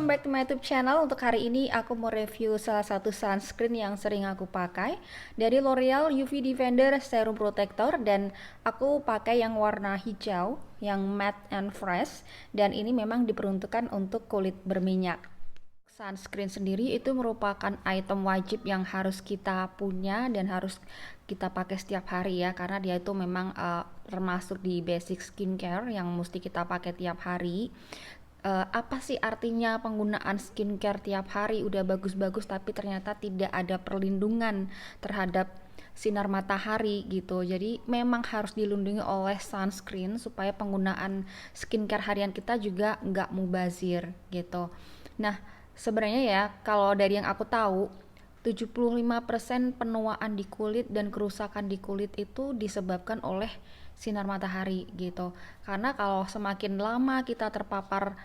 back to my YouTube channel. Untuk hari ini aku mau review salah satu sunscreen yang sering aku pakai dari L'Oreal UV Defender Serum Protector, dan aku pakai yang warna hijau yang matte and fresh, dan ini memang diperuntukkan untuk kulit berminyak. Sunscreen sendiri itu merupakan item wajib yang harus kita punya dan harus kita pakai setiap hari ya, karena dia itu memang termasuk di basic skincare yang mesti kita pakai tiap hari. Apa sih artinya penggunaan skincare tiap hari udah bagus-bagus tapi ternyata tidak ada perlindungan terhadap sinar matahari gitu. Jadi memang harus dilindungi oleh sunscreen supaya penggunaan skincare harian kita juga nggak mubazir gitu. Nah, sebenarnya ya kalau dari yang aku tahu 75% penuaan di kulit dan kerusakan di kulit itu disebabkan oleh sinar matahari gitu. Karena kalau semakin lama kita terpapar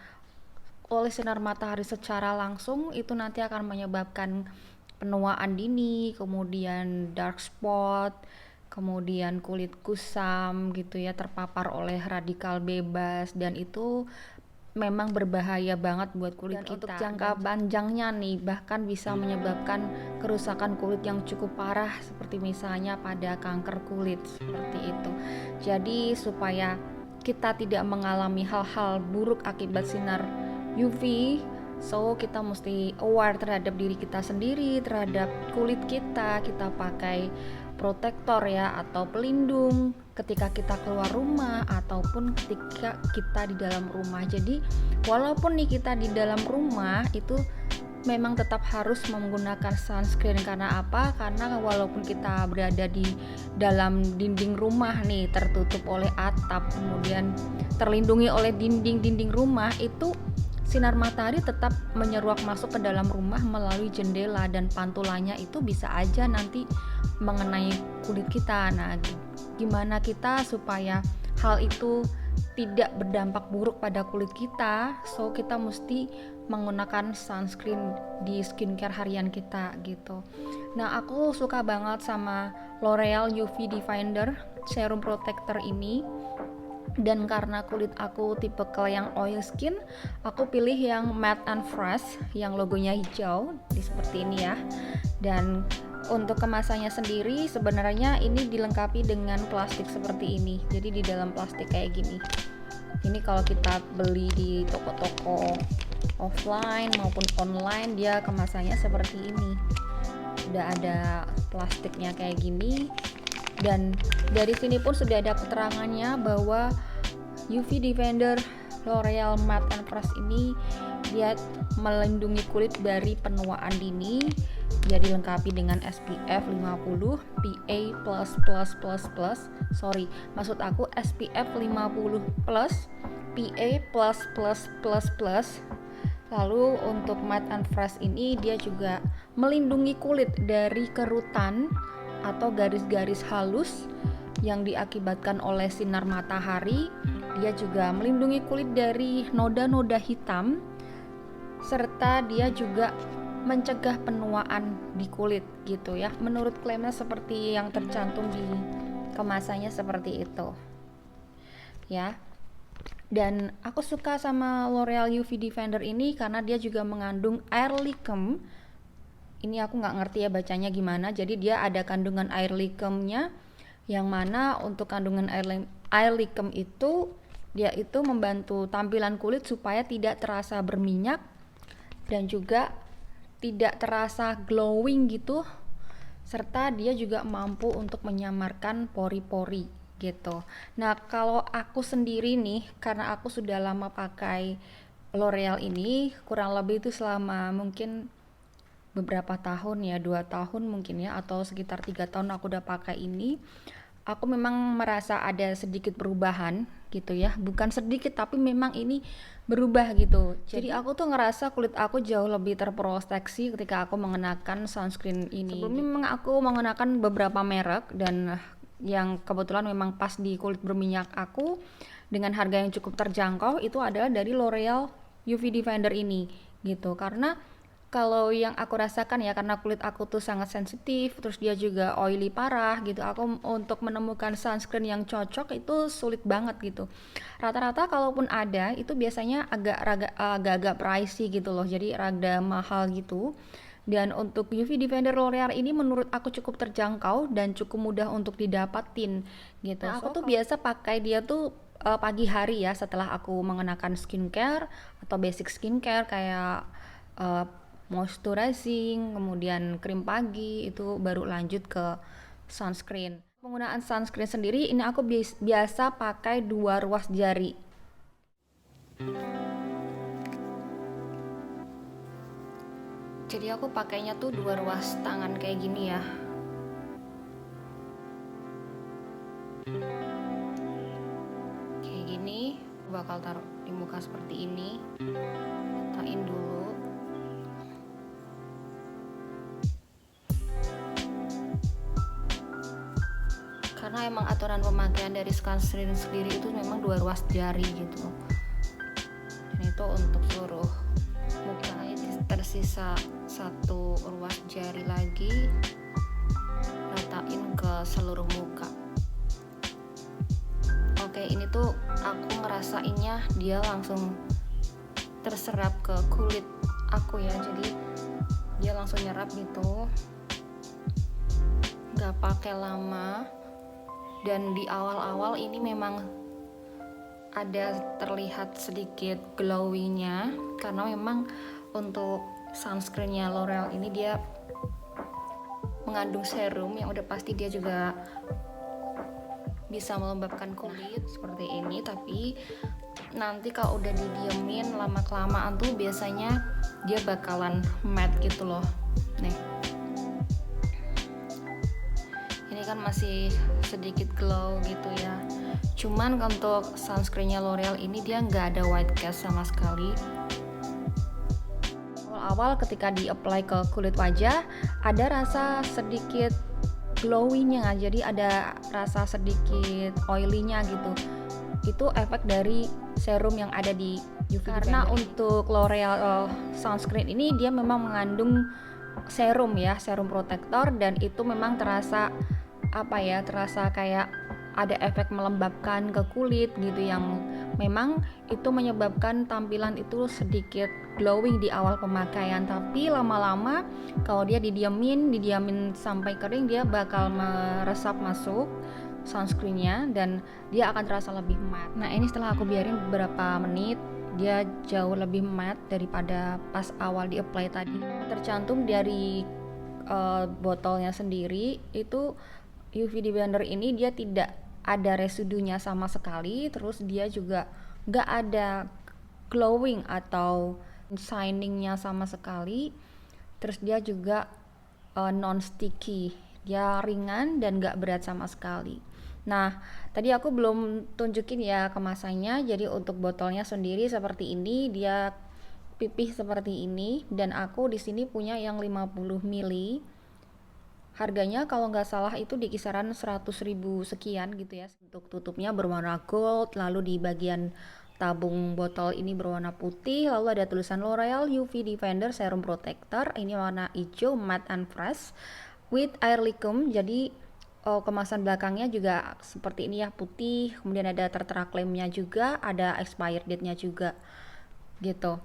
oleh sinar matahari secara langsung, itu nanti akan menyebabkan penuaan dini, kemudian dark spot, kemudian kulit kusam gitu ya, terpapar oleh radikal bebas, dan itu memang berbahaya banget buat kulit kita. Untuk jangka panjangnya nih bahkan bisa menyebabkan kerusakan kulit yang cukup parah, seperti misalnya pada kanker kulit seperti itu. Jadi supaya kita tidak mengalami hal-hal buruk akibat sinar UV, so kita mesti aware terhadap diri kita sendiri, terhadap kulit kita. Kita pakai protektor ya, atau pelindung ketika kita keluar rumah ataupun ketika kita di dalam rumah. Jadi walaupun nih kita di dalam rumah itu memang tetap harus menggunakan sunscreen. Karena apa? Karena walaupun kita berada di dalam dinding rumah nih, tertutup oleh atap, kemudian terlindungi oleh dinding-dinding rumah, itu sinar matahari tetap menyeruak masuk ke dalam rumah melalui jendela, dan pantulannya itu bisa aja nanti mengenai kulit kita. Nah, gimana kita supaya hal itu tidak berdampak buruk pada kulit kita? So kita mesti menggunakan sunscreen di skincare harian kita gitu. Nah, aku suka banget sama L'Oreal UV Defender Serum Protector ini. Dan karena kulit aku tipe yang oil skin, aku pilih yang matte and fresh yang logonya hijau seperti ini ya. Dan untuk kemasannya sendiri sebenarnya ini dilengkapi dengan plastik seperti ini. Jadi di dalam plastik kayak gini. Ini kalau kita beli di toko-toko offline maupun online, dia kemasannya seperti ini. Udah ada plastiknya kayak gini. Dan dari sini pun sudah ada keterangannya bahwa UV Defender L'Oreal Matte and Fresh ini dia melindungi kulit dari penuaan dini. Dia dilengkapi dengan SPF 50 PA++++. Maksud aku SPF 50 plus PA++++. Lalu untuk Matte and Fresh ini dia juga melindungi kulit dari kerutan atau garis-garis halus yang diakibatkan oleh sinar matahari. Dia juga melindungi kulit dari noda-noda hitam, serta dia juga mencegah penuaan di kulit gitu ya. Menurut klaimnya seperti yang tercantum di kemasannya seperti itu ya. Dan aku suka sama L'Oreal UV Defender ini karena dia juga mengandung air liquem. Ini aku nggak ngerti ya bacanya gimana. Jadi dia ada kandungan air liquemnya, yang mana untuk kandungan air liquem itu dia itu membantu tampilan kulit supaya tidak terasa berminyak dan juga tidak terasa glowing gitu, serta dia juga mampu untuk menyamarkan pori-pori gitu. Nah, kalau aku sendiri nih, karena aku sudah lama pakai L'Oreal ini, kurang lebih itu selama mungkin beberapa tahun ya, 2 tahun mungkin ya, atau sekitar 3 tahun aku udah pakai ini. Aku memang merasa ada sedikit perubahan gitu ya, bukan sedikit tapi memang ini berubah gitu. Jadi aku tuh ngerasa kulit aku jauh lebih terproteksi ketika aku mengenakan sunscreen ini. Sebelumnya memang aku mengenakan beberapa merek, dan yang kebetulan memang pas di kulit berminyak aku dengan harga yang cukup terjangkau itu adalah dari L'Oreal UV Defender ini gitu. Karena Kalau yang aku rasakan ya, karena kulit aku tuh sangat sensitif, terus dia juga oily parah gitu. Aku untuk menemukan sunscreen yang cocok itu sulit banget gitu. Rata-rata kalaupun ada itu biasanya agak-agak pricey gitu loh. Jadi rada mahal gitu. Dan untuk UV Defender L'Oreal ini menurut aku cukup terjangkau dan cukup mudah untuk didapatin gitu. Nah, aku tuh biasa pakai dia tuh pagi hari ya, setelah aku mengenakan skincare atau basic skincare kayak uh, moisturizing, kemudian krim pagi, itu baru lanjut ke sunscreen. Penggunaan sunscreen sendiri ini aku biasa pakai 2 ruas jari. Jadi aku pakainya tuh 2 ruas tangan kayak gini ya. Kayak gini, bakal taruh di muka seperti ini. Letain dulu. Karena emang aturan pemakaian dari sunscreen sendiri itu memang 2 ruas jari gitu. Dan itu untuk seluruh muka. Tersisa 1 ruas jari lagi, ratain ke seluruh muka. Oke, ini tuh aku ngerasainnya dia langsung terserap ke kulit aku ya, jadi dia langsung nyerap gitu, nggak pakai lama. Dan di awal-awal ini memang ada terlihat sedikit glowingnya, karena memang untuk sunscreennya L'Oreal ini dia mengandung serum yang udah pasti dia juga bisa melembabkan kulit seperti ini. Tapi nanti kalau udah didiemin lama kelamaan tuh biasanya dia bakalan matte gitu loh. Nih, ini kan masih sedikit glow gitu ya. Cuman untuk sunscreennya L'Oreal ini dia nggak ada white cast sama sekali. Awal ketika di-apply ke kulit wajah ada rasa sedikit glowy-nya, jadi ada rasa sedikit oily-nya gitu. Itu efek dari serum yang ada di UV Karena Defender. Untuk L'Oreal sunscreen ini dia memang mengandung serum ya, serum protektor, dan itu memang terasa terasa kayak ada efek melembabkan ke kulit gitu, yang memang itu menyebabkan tampilan itu sedikit glowing di awal pemakaian. Tapi lama-lama kalau dia didiamin sampai kering, dia bakal meresap masuk sunscreennya dan dia akan terasa lebih matte. Nah, ini setelah aku biarin beberapa menit, dia jauh lebih matte daripada pas awal di apply tadi. Tercantum dari botolnya sendiri itu, UV Defender ini dia tidak ada residunya sama sekali, terus dia juga nggak ada glowing atau shiningnya sama sekali, terus dia juga non sticky, dia ringan dan nggak berat sama sekali. Nah, tadi aku belum tunjukin ya kemasannya. Jadi untuk botolnya sendiri seperti ini, dia pipih seperti ini, dan aku di sini punya yang 50 ml. Harganya kalau nggak salah itu di kisaran 100.000 sekian gitu ya. Untuk tutupnya berwarna gold, lalu di bagian tabung botol ini berwarna putih, lalu ada tulisan L'Oreal UV Defender Serum Protector. Ini warna hijau matte and fresh with air liquum. Jadi kemasan belakangnya juga seperti ini ya, putih. Kemudian ada tertera klaimnya juga, ada expired date-nya juga gitu.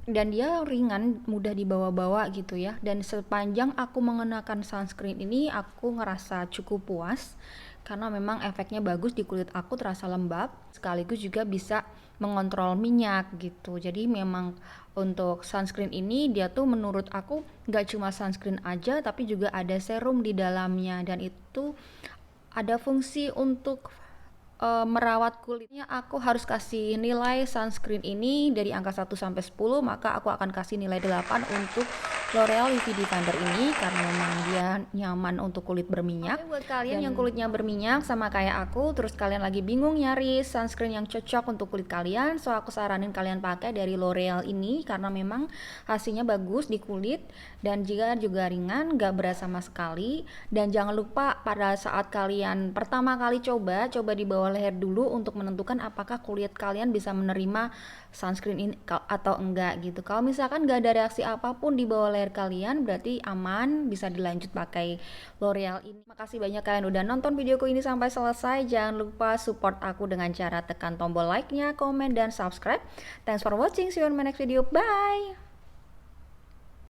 Dan dia ringan, mudah dibawa-bawa gitu ya. Dan sepanjang aku mengenakan sunscreen ini, aku ngerasa cukup puas karena memang efeknya bagus di kulit aku, terasa lembab, sekaligus juga bisa mengontrol minyak gitu. Jadi memang untuk sunscreen ini dia tuh menurut aku nggak cuma sunscreen aja, tapi juga ada serum di dalamnya, dan itu ada fungsi untuk merawat kulitnya. Aku harus kasih nilai sunscreen ini dari angka 1 sampai 10, maka aku akan kasih nilai 8 untuk L'Oreal UV Defender ini karena memang dia nyaman untuk kulit berminyak. Oke, buat kalian yang kulitnya berminyak sama kayak aku, terus kalian lagi bingung nyari sunscreen yang cocok untuk kulit kalian, so aku saranin kalian pakai dari L'Oreal ini karena memang hasilnya bagus di kulit dan juga ringan, gak berat sama sekali. Dan jangan lupa pada saat kalian pertama kali coba di bawah leher dulu untuk menentukan apakah kulit kalian bisa menerima sunscreen ini atau enggak gitu. Kalau misalkan gak ada reaksi apapun di bawah leher kalian, berarti aman, bisa dilanjut pakai L'Oreal ini. Makasih banyak kalian udah nonton videoku ini sampai selesai. Jangan lupa support aku dengan cara tekan tombol like-nya, komen, dan subscribe. Thanks for watching, see you on my next video, bye!